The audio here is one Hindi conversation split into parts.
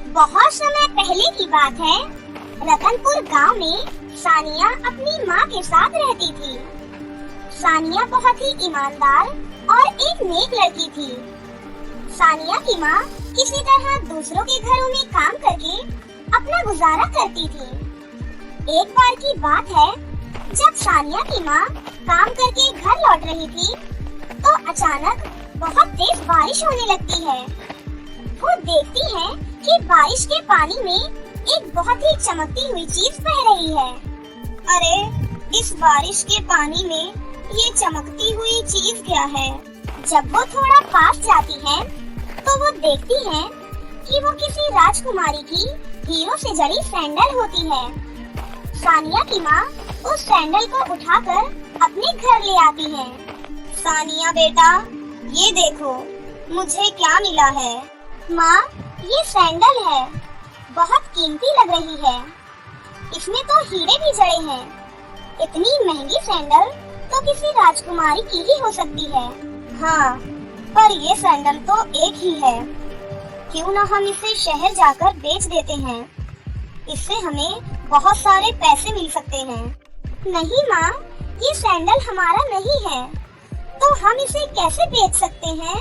बहुत समय पहले की बात है। रतनपुर गांव में सानिया अपनी माँ के साथ रहती थी। सानिया बहुत ही ईमानदार और एक नेक लड़की थी। सानिया की माँ किसी तरह दूसरों के घरों में काम करके अपना गुजारा करती थी। एक बार की बात है, जब सानिया की माँ काम करके घर लौट रही थी तो अचानक बहुत तेज बारिश होने लगती है। वो देखती है कि बारिश के पानी में एक बहुत ही चमकती हुई चीज बह रही है। अरे, इस बारिश के पानी में ये चमकती हुई चीज क्या है? जब वो थोड़ा पास जाती है तो वो देखती है कि वो किसी राजकुमारी की हीरो से जड़ी सैंडल होती है। सानिया की माँ उस सैंडल को उठाकर अपने घर ले आती है। सानिया बेटा, ये देखो मुझे क्या मिला है। माँ, ये सैंडल है, बहुत कीमती लग रही है। इसमें तो हीरे भी जड़े हैं। इतनी महंगी सैंडल तो किसी राजकुमारी की ही हो सकती है। हाँ, पर ये सैंडल तो एक ही है। क्यों न हम इसे शहर जाकर बेच देते हैं, इससे हमें बहुत सारे पैसे मिल सकते हैं। नहीं माँ, ये सैंडल हमारा नहीं है, तो हम इसे कैसे बेच सकते हैं?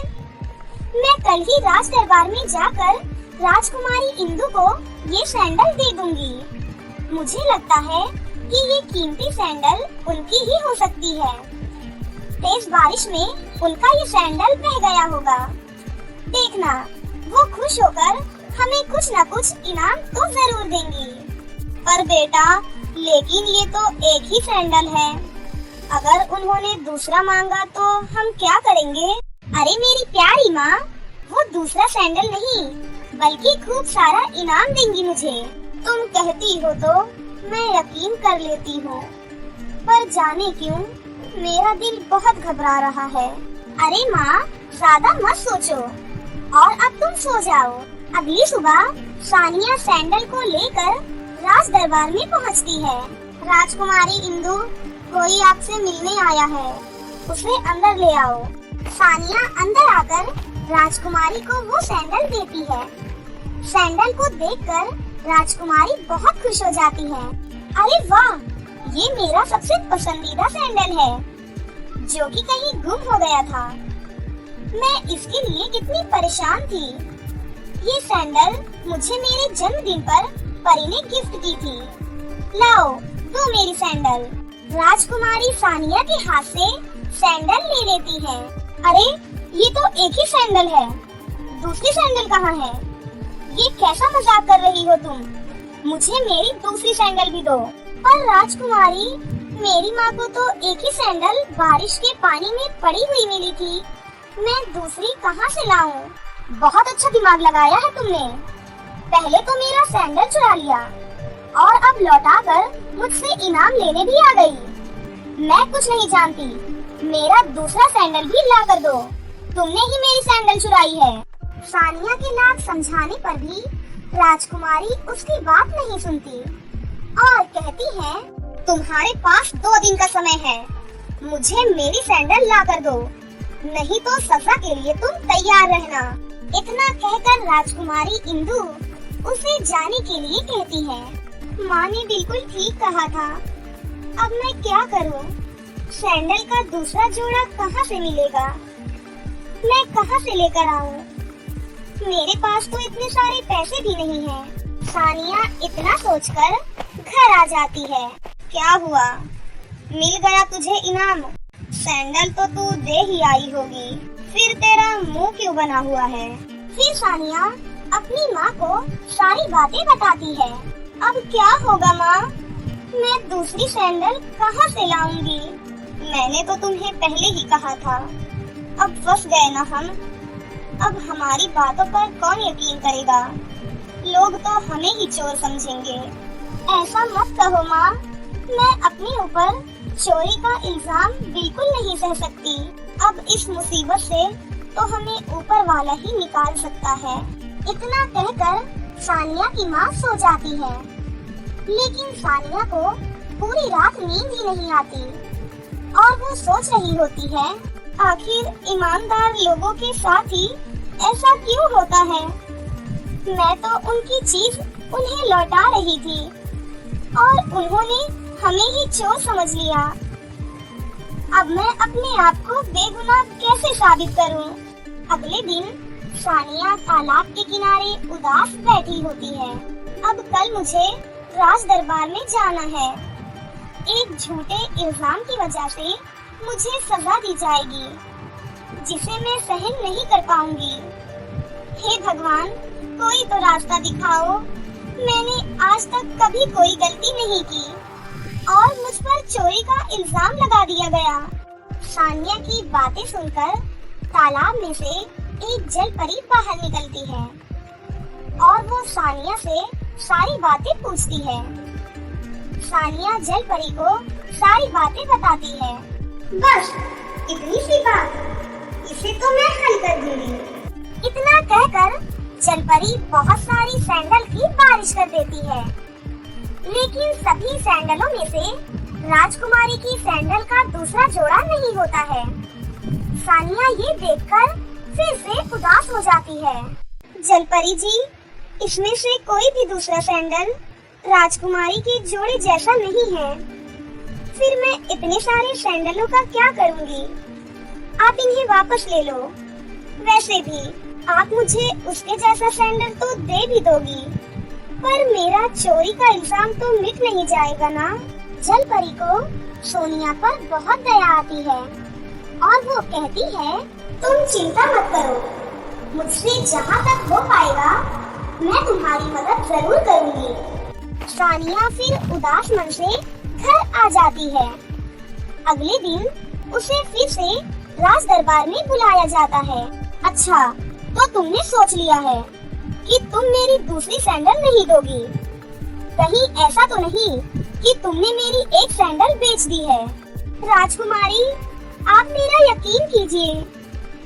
मैं कल ही राज दरबार में जाकर राजकुमारी इंदु को ये सैंडल दे दूंगी। मुझे लगता है कि ये कीमती सैंडल उनकी ही हो सकती है। तेज बारिश में उनका ये सैंडल बह गया होगा। देखना, वो खुश होकर हमें कुछ न कुछ इनाम तो जरूर देंगी। पर बेटा, लेकिन ये तो एक ही सैंडल है। अगर उन्होंने दूसरा मांगा तो हम क्या करेंगे? अरे मेरी प्यारी माँ, वो दूसरा सैंडल नहीं बल्कि खूब सारा इनाम देंगी मुझे। तुम कहती हो तो मैं यकीन कर लेती हूँ, पर जाने क्यों मेरा दिल बहुत घबरा रहा है। अरे माँ, ज्यादा मत सोचो और अब तुम सो जाओ। अगली सुबह सानिया सैंडल को लेकर राज दरबार में पहुँचती है। राजकुमारी इंदु, कोई आपसे मिलने आया है, उसे अंदर ले आओ। सानिया अंदर आकर राजकुमारी को वो सैंडल देती है। सैंडल को देखकर राजकुमारी बहुत खुश हो जाती है। अरे वाह, ये मेरा सबसे पसंदीदा सैंडल है, जो कि कहीं गुम हो गया था। मैं इसके लिए कितनी परेशान थी। ये सैंडल मुझे मेरे जन्मदिन पर परी ने गिफ्ट की थी। लाओ, दो मेरी सैंडल। राजकुमारी सानिया के हाथ से सैंडल ले लेती है। अरे, ये तो एक ही सैंडल है, दूसरी सैंडल कहाँ है? ये कैसा मजाक कर रही हो तुम? मुझे मेरी दूसरी सैंडल भी दो। पर राजकुमारी, मेरी माँ को तो एक ही सैंडल बारिश के पानी में पड़ी हुई मिली थी, मैं दूसरी कहाँ से लाऊं? बहुत अच्छा दिमाग लगाया है तुमने। पहले तो मेरा सैंडल चुरा लिया और अब लौटाकर मुझसे इनाम लेने भी आ गई। मैं कुछ नहीं जानती, मेरा दूसरा सैंडल भी ला कर दो। तुमने ही मेरी सैंडल चुराई है। सानिया के लाख समझाने पर भी राजकुमारी उसकी बात नहीं सुनती और कहती है, तुम्हारे पास 2 दिन का समय है, मुझे मेरी सैंडल ला कर दो, नहीं तो सजा के लिए तुम तैयार रहना। इतना कहकर राजकुमारी इंदु उसे जाने के लिए कहती है। माँ ने बिल्कुल ठीक कहा था। अब मैं क्या करूँ? सैंडल का दूसरा जोड़ा कहाँ से मिलेगा? मैं कहाँ से लेकर आऊँ? मेरे पास तो इतने सारे पैसे भी नहीं हैं। सानिया इतना सोचकर घर आ जाती है। क्या हुआ? मिल गया तुझे इनाम? सैंडल तो तू दे ही आई होगी, फिर तेरा मुंह क्यों बना हुआ है? फिर सानिया अपनी माँ को सारी बातें बताती है। अब क्या होगा माँ? मैं दूसरी सैंडल कहाँ से लाऊंगी? मैंने तो तुम्हें पहले ही कहा था। अब फंस गए ना हम। अब हमारी बातों पर कौन यकीन करेगा? लोग तो हमें ही चोर समझेंगे। ऐसा मत कहो माँ, मैं अपने ऊपर चोरी का इल्जाम बिल्कुल नहीं सह सकती। अब इस मुसीबत से तो हमें ऊपर वाला ही निकाल सकता है। इतना कहकर सानिया की माँ सो जाती है, लेकिन सानिया को पूरी रात नींद ही नहीं आती और वो सोच रही होती है, आखिर ईमानदार लोगों के साथ ही ऐसा क्यों होता है? मैं तो उनकी चीज उन्हें लौटा रही थी और उन्होंने हमें ही चोर समझ लिया। अब मैं अपने आप को बेगुनाह कैसे साबित करूं? अगले दिन सानिया तालाब के किनारे उदास बैठी होती है। अब कल मुझे राज दरबार में जाना है। एक झूठे इल्जाम की वजह से मुझे सजा दी जाएगी, जिसे मैं सहन नहीं कर पाऊंगी। हे भगवान, कोई तो रास्ता दिखाओ। मैंने आज तक कभी कोई गलती नहीं की और मुझ पर चोरी का इल्जाम लगा दिया गया। सानिया की बातें सुनकर तालाब में से एक जल परी बाहर निकलती है और वो सानिया से सारी बातें पूछती है। सानिया जल परी को सारी बातें बताती है। बस इतनी सी बात, इसे तो मैं हल कर दूंगी। इतना कहकर जल परी बहुत सारी सैंडल की बारिश कर देती है, लेकिन सभी सैंडलों में से राजकुमारी की सैंडल का दूसरा जोड़ा नहीं होता है। सानिया ये देखकर फिर से उदास हो जाती है। जलपरी जी, इसमें से कोई भी दूसरा सैंडल राजकुमारी के जोड़े जैसा नहीं है। फिर मैं इतने सारे सैंडलों का क्या करूँगी? आप इन्हें वापस ले लो। वैसे भी आप मुझे उसके जैसा सैंडल तो दे भी दोगी, पर मेरा चोरी का इल्जाम तो मिट नहीं जाएगा ना? जलपरी को सोनिया पर बहुत दया आती है और वो कहती है, तुम चिंता मत करो, मुझसे जहाँ तक हो पाएगा मैं तुम्हारी मदद जरूर करूँगी। सानिया फिर उदास मन से घर आ जाती है। अगले दिन उसे फिर से राज दरबार में बुलाया जाता है। अच्छा, तो तुमने सोच लिया है कि तुम मेरी दूसरी सैंडल नहीं दोगी? कहीं ऐसा तो नहीं कि तुमने मेरी एक सैंडल बेच दी है? राजकुमारी, आप मेरा यकीन कीजिए,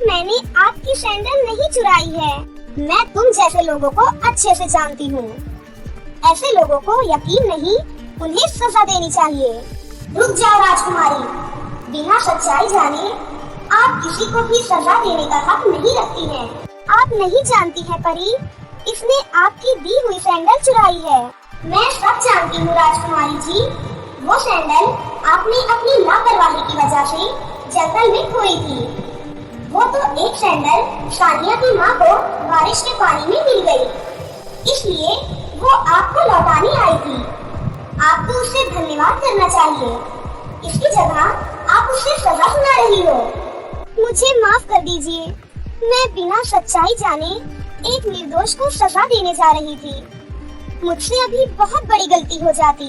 मैंने आपकी सैंडल नहीं चुराई है। मैं तुम जैसे लोगों को अच्छे से जानती हूँ। ऐसे लोगों को यकीन नहीं, उन्हें सजा देनी चाहिए। रुक जाओ राजकुमारी, बिना सच्चाई जाने आप किसी को भी सजा देने का हक नहीं रखती हैं। आप नहीं जानती हैं परी, इसने आपकी दी हुई सैंडल चुराई है। मैं सब जानती हूँ राजकुमारी जी, वो सैंडल आपने अपनी लापरवाही की वजह से जंगल में खोई थी। वो तो एक सैंडल सानिया की माँ को बारिश के पानी में मिल गई, इसलिए वो आपको लौटाने आई थी। आपको उससे धन्यवाद करना चाहिए। इसकी जगह आप उससे सजा सुना रही हो। मुझे माफ कर दीजिए, मैं बिना सच्चाई जाने एक निर्दोष को सजा देने जा रही थी। मुझसे अभी बहुत बड़ी गलती हो जाती।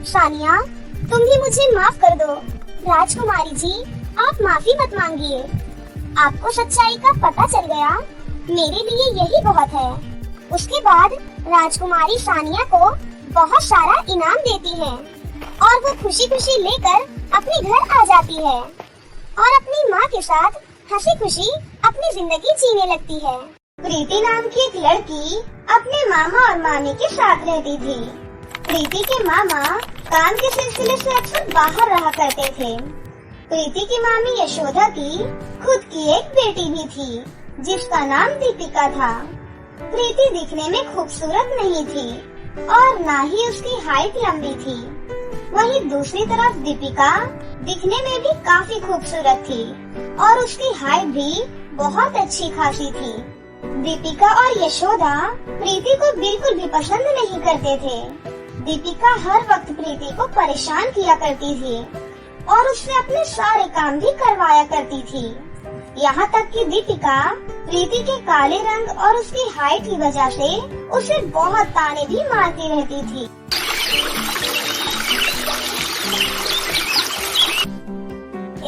सानिया, तुम भी मुझे माफ कर दो। राजकुमारी जी, आप माफी मत मांगिए। आपको सच्चाई का पता चल गया, मेरे लिए यही बहुत है। उसके बाद राजकुमारी सानिया को बहुत सारा इनाम देती है और वो खुशी खुशी लेकर अपने घर आ जाती है और अपनी माँ के साथ हंसी खुशी अपनी जिंदगी जीने लगती है। प्रीति नाम की एक लड़की अपने मामा और मामी के साथ रहती थी। प्रीति के मामा काम के सिलसिले से अक्सर बाहर रहा करते थे। प्रीति की मामी यशोदा की खुद की एक बेटी भी थी, जिसका नाम दीपिका था। प्रीति दिखने में खूबसूरत नहीं थी और ना ही उसकी हाइट लंबी थी। वहीं दूसरी तरफ दीपिका दिखने में भी काफी खूबसूरत थी और उसकी हाइट भी बहुत अच्छी खासी थी। दीपिका और यशोदा प्रीति को बिल्कुल भी पसंद नहीं करते थे। दीपिका हर वक्त प्रीति को परेशान किया करती थी और उससे अपने सारे काम भी करवाया करती थी। यहाँ तक कि दीपिका प्रीति के काले रंग और उसकी हाइट की वजह से उसे बहुत ताने भी मारती रहती थी।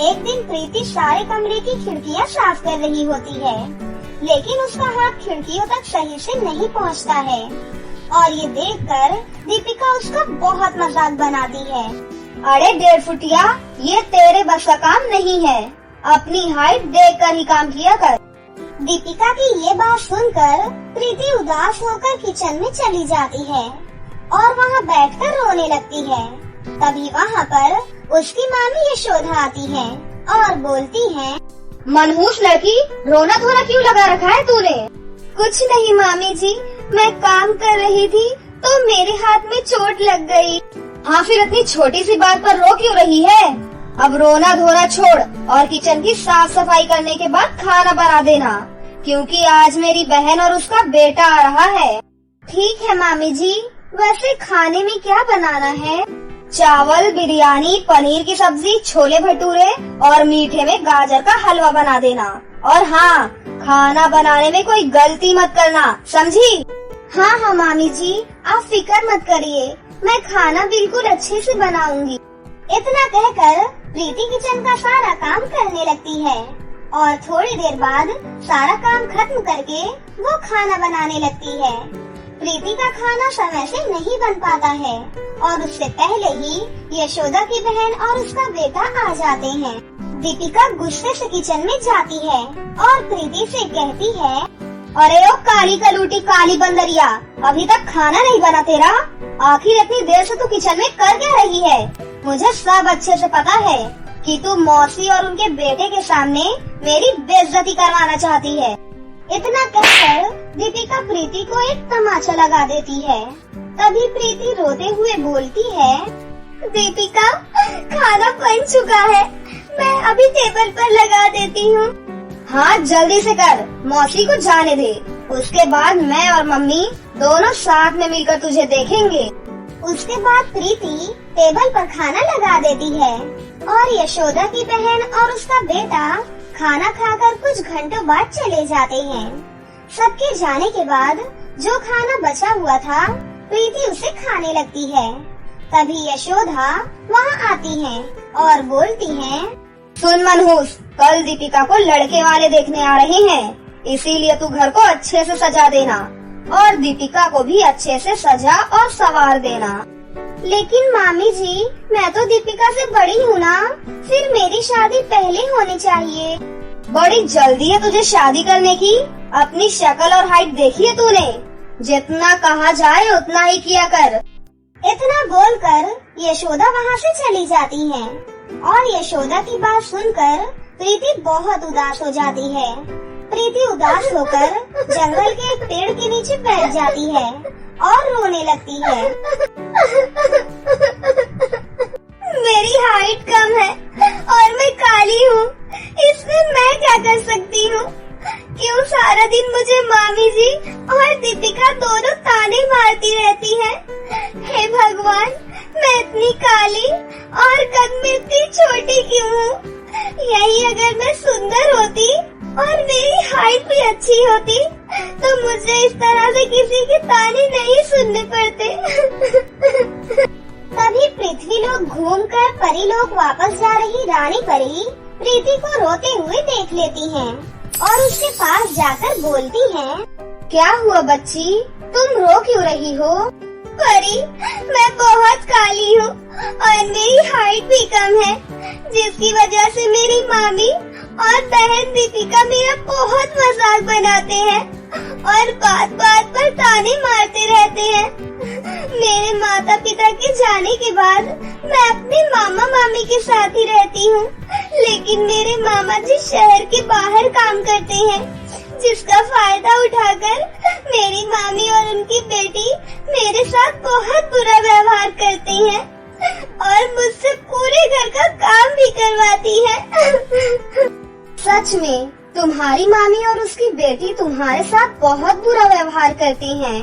एक दिन प्रीति सारे कमरे की खिड़कियाँ साफ कर रही होती है, लेकिन उसका हाथ खिड़कियों तक सही से नहीं पहुँचता है और ये देखकर दीपिका उसका बहुत मजाक बनाती है। अरे 1.5 फुटिया, ये तेरे बस का काम नहीं है, अपनी हाइट देखकर ही काम किया कर। दीपिका की ये बात सुनकर प्रीति उदास होकर किचन में चली जाती है और वहाँ बैठकर रोने लगती है। तभी वहाँ पर उसकी मामी यशोदा आती है और बोलती है, मनहूस लड़की, रोना धोना क्यों लगा रखा है तूने? कुछ नहीं मामी जी, मैं काम कर रही थी तो मेरे हाथ में चोट लग गई। हाँ, फिर इतनी छोटी सी बात पर रो क्यों रही है? अब रोना धोना छोड़ और किचन की साफ सफाई करने के बाद खाना बना देना, क्योंकि आज मेरी बहन और उसका बेटा आ रहा है। ठीक है मामी जी। वैसे खाने में क्या बनाना है? चावल, बिरयानी, पनीर की सब्जी, छोले भटूरे और मीठे में गाजर का हलवा बना देना। और हाँ, खाना बनाने में कोई गलती मत करना, समझी? हाँ हाँ मामी जी, आप फिक्र मत करिए, मैं खाना बिल्कुल अच्छे से बनाऊंगी। इतना कहकर प्रीति किचन का सारा काम करने लगती है और थोड़ी देर बाद सारा काम खत्म करके वो खाना बनाने लगती है। प्रीति का खाना समय से नहीं बन पाता है और उससे पहले ही यशोदा की बहन और उसका बेटा आ जाते हैं। दीपिका गुस्से से किचन में जाती है और प्रीति से कहती है, अरे ओ काली कलूटी, काली बंदरिया, अभी तक खाना नहीं बना तेरा? आखिर इतनी देर से तू किचन में कर क्या रही है? मुझे सब अच्छे से पता है कि तू मौसी और उनके बेटे के सामने मेरी बेइज्जती करवाना चाहती है। इतना कहकर दीपिका प्रीति को एक तमाचा लगा देती है। तभी प्रीति रोते हुए बोलती है, दीपिका, खाना बन चुका है, मैं अभी टेबल पर लगा देती हूँ। हाँ, जल्दी से कर, मौसी को जाने दे, उसके बाद मैं और मम्मी दोनों साथ में मिलकर तुझे देखेंगे। उसके बाद प्रीति टेबल पर खाना लगा देती है और यशोदा की बहन और उसका बेटा खाना खाकर कुछ घंटों बाद चले जाते हैं। सबके जाने के बाद जो खाना बचा हुआ था, प्रीति उसे खाने लगती है। तभी यशोदा वहाँ आती है और बोलती है, सुन मनहूस, कल दीपिका को लड़के वाले देखने आ रहे हैं, इसीलिए तू घर को अच्छे से सजा देना और दीपिका को भी अच्छे से सजा और संवार देना। लेकिन मामी जी, मैं तो दीपिका से बड़ी हूँ ना, फिर मेरी शादी पहले होनी चाहिए। बड़ी जल्दी है तुझे शादी करने की? अपनी शक्ल और हाइट देखी है तूने? जितना कहा जाए उतना ही किया कर। इतना बोलकर यशोदा वहाँ से चली जाती है और यशोदा की बात सुनकर प्रीति बहुत उदास हो जाती है। प्रीति उदास होकर जंगल के एक पेड़ के नीचे बैठ जाती है और रोने लगती है। मेरी हाइट कम है और मैं काली हूँ, इसमें मैं क्या कर सकती हूँ? क्यों सारा दिन मुझे मामी जी और दीपिका दोनों ताने मारती रहती है? हे भगवान, मैं इतनी काली और कद में इतनी छोटी क्यों हूँ? यही अगर मैं सुंदर होती और मेरी हाइट भी अच्छी होती तो मुझे इस तरह से किसी के ताने नहीं सुनने पड़ते। तभी पृथ्वीलोक घूमकर परीलोक वापस जा रही रानी परी प्रीति को रोते हुए देख लेती हैं और उसके पास जाकर बोलती हैं, क्या हुआ बच्ची, तुम रो क्यों रही हो? परी, मैं बहुत काली हूँ और मेरी हाइट भी कम है, जिसकी वजह से मेरी मामी और बहन दीपिका मेरा बहुत मजाक बनाते हैं और बात बात पर ताने मारते रहते हैं। मेरे माता पिता के जाने के बाद मैं अपने मामा मामी के साथ ही रहती हूँ, लेकिन मेरे मामा जी शहर के बाहर काम करते हैं, जिसका फायदा उठाकर मेरी मामी और उनकी बेटी मेरे साथ बहुत बुरा व्यवहार करती हैं और मुझसे पूरे घर का काम भी करवाती है। सच में तुम्हारी मामी और उसकी बेटी तुम्हारे साथ बहुत बुरा व्यवहार करती हैं।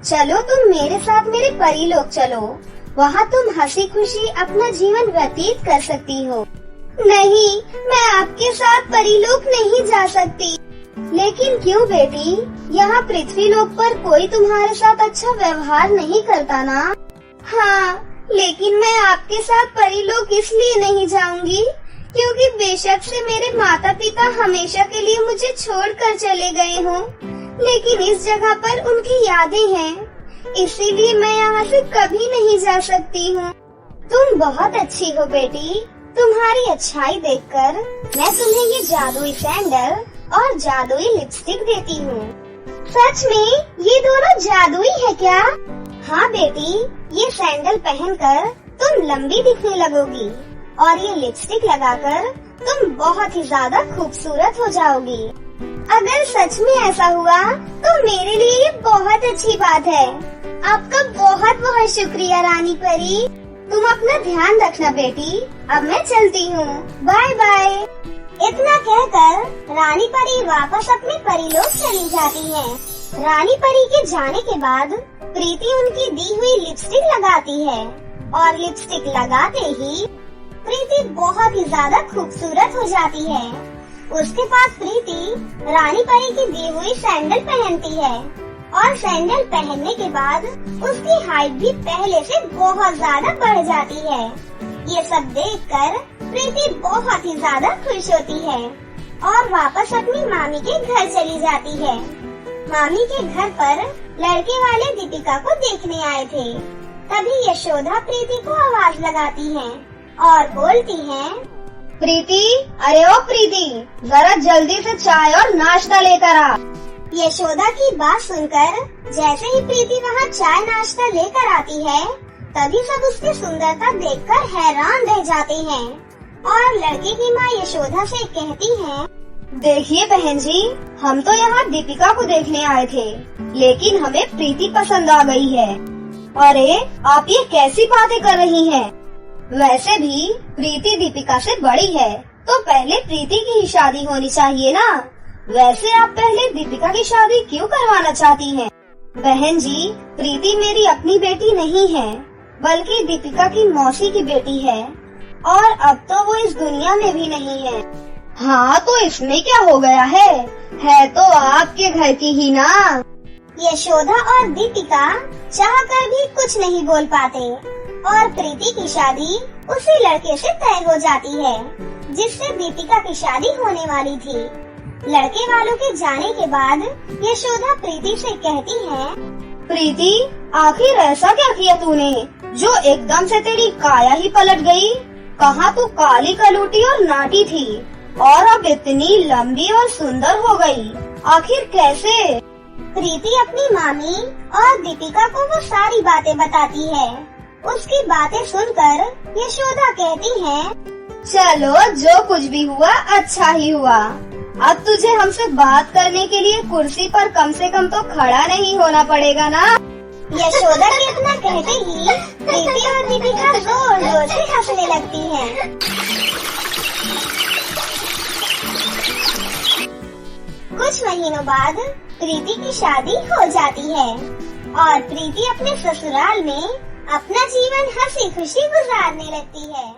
चलो तुम मेरे साथ मेरे परीलोक चलो, वहाँ तुम हंसी खुशी अपना जीवन व्यतीत कर सकती हो। नहीं, मैं आपके साथ परीलोक नहीं जा सकती। लेकिन क्यों बेटी, यहाँ पृथ्वीलोक पर कोई तुम्हारे साथ अच्छा व्यवहार नहीं करता ना? हाँ, लेकिन मैं आपके साथ परीलोक इसलिए नहीं जाऊंगी क्योंकि बेशक से मेरे माता पिता हमेशा के लिए मुझे छोड़कर चले गए हों, लेकिन इस जगह पर उनकी यादें हैं, इसीलिए मैं यहाँ से कभी नहीं जा सकती हूँ। तुम बहुत अच्छी हो बेटी, तुम्हारी अच्छाई देखकर मैं तुम्हें ये जादुई सैंडल और जादुई लिपस्टिक देती हूँ। सच में ये दोनों जादुई है क्या? हाँ बेटी, ये सैंडल पहनकर तुम लंबी दिखने लगोगी और ये लिपस्टिक लगाकर तुम बहुत ही ज्यादा खूबसूरत हो जाओगी। अगर सच में ऐसा हुआ तो मेरे लिए ये बहुत अच्छी बात है। आपका बहुत बहुत शुक्रिया रानी परी। तुम अपना ध्यान रखना बेटी। अब मैं चलती हूँ। Bye bye. इतना कहकर रानी परी वापस अपने परीलोक चली जाती है। रानी परी के जाने के बाद प्रीति उनकी दी हुई लिपस्टिक लगाती है और लिपस्टिक लगाते ही प्रीति बहुत ही ज्यादा खूबसूरत हो जाती है। उसके पास प्रीति रानी परी की दी हुई सैंडल पहनती है और सैंडल पहनने के बाद उसकी हाइट भी पहले से बहुत ज्यादा बढ़ जाती है। ये सब देखकर प्रीति बहुत ही ज्यादा खुश होती है और वापस अपनी मामी के घर चली जाती है। मामी के घर पर लड़के वाले दीपिका को देखने आए थे। तभी यशोदा प्रीति को आवाज लगाती है और बोलती है, प्रीति, अरे ओ प्रीति, जरा जल्दी से चाय और नाश्ता लेकर आ। यशोदा की बात सुनकर जैसे ही प्रीति वहाँ चाय नाश्ता लेकर आती है, तभी सब उसकी सुंदरता देखकर हैरान रह जाते हैं और लड़के की माँ यशोदा से कहती है, देखिए बहन जी, हम तो यहाँ दीपिका को देखने आए थे, लेकिन हमें प्रीति पसंद आ गई है। अरे आप ये कैसी बातें कर रही हैं? वैसे भी प्रीति दीपिका से बड़ी है, तो पहले प्रीति की ही शादी होनी चाहिए ना। वैसे आप पहले दीपिका की शादी क्यों करवाना चाहती हैं? बहन जी, प्रीति मेरी अपनी बेटी नहीं है, बल्कि दीपिका की मौसी की बेटी है और अब तो वो इस दुनिया में भी नहीं है। हाँ, तो इसमें क्या हो गया है तो आपके घर की ही ना। यशोदा और दीपिका चाहकर भी कुछ नहीं बोल पाते और प्रीति की शादी उसी लड़के से तय हो जाती है जिससे दीपिका की शादी होने वाली थी। लड़के वालों के जाने के बाद यशोदा प्रीति से कहती है, प्रीति, आखिर ऐसा क्या किया तूने जो एकदम से तेरी काया ही पलट गई? कहाँ तू काली कलूटी और नाटी थी और अब इतनी लंबी और सुंदर हो गई, आखिर कैसे? प्रीति अपनी मामी और दीपिका को वो सारी बातें बताती है। उसकी बातें सुनकर यशोदा कहती है, चलो जो कुछ भी हुआ अच्छा ही हुआ। अब तुझे हमसे बात करने के लिए कुर्सी पर कम से कम तो खड़ा नहीं होना पड़ेगा ना। यशोदा के इतना कहते ही प्रीति और दीपिका जोर जोर से हंसने लगती हैं। कुछ महीनों बाद प्रीति की शादी हो जाती है और प्रीति अपने ससुराल में अपना जीवन हंसी खुशी गुजारने लगती है।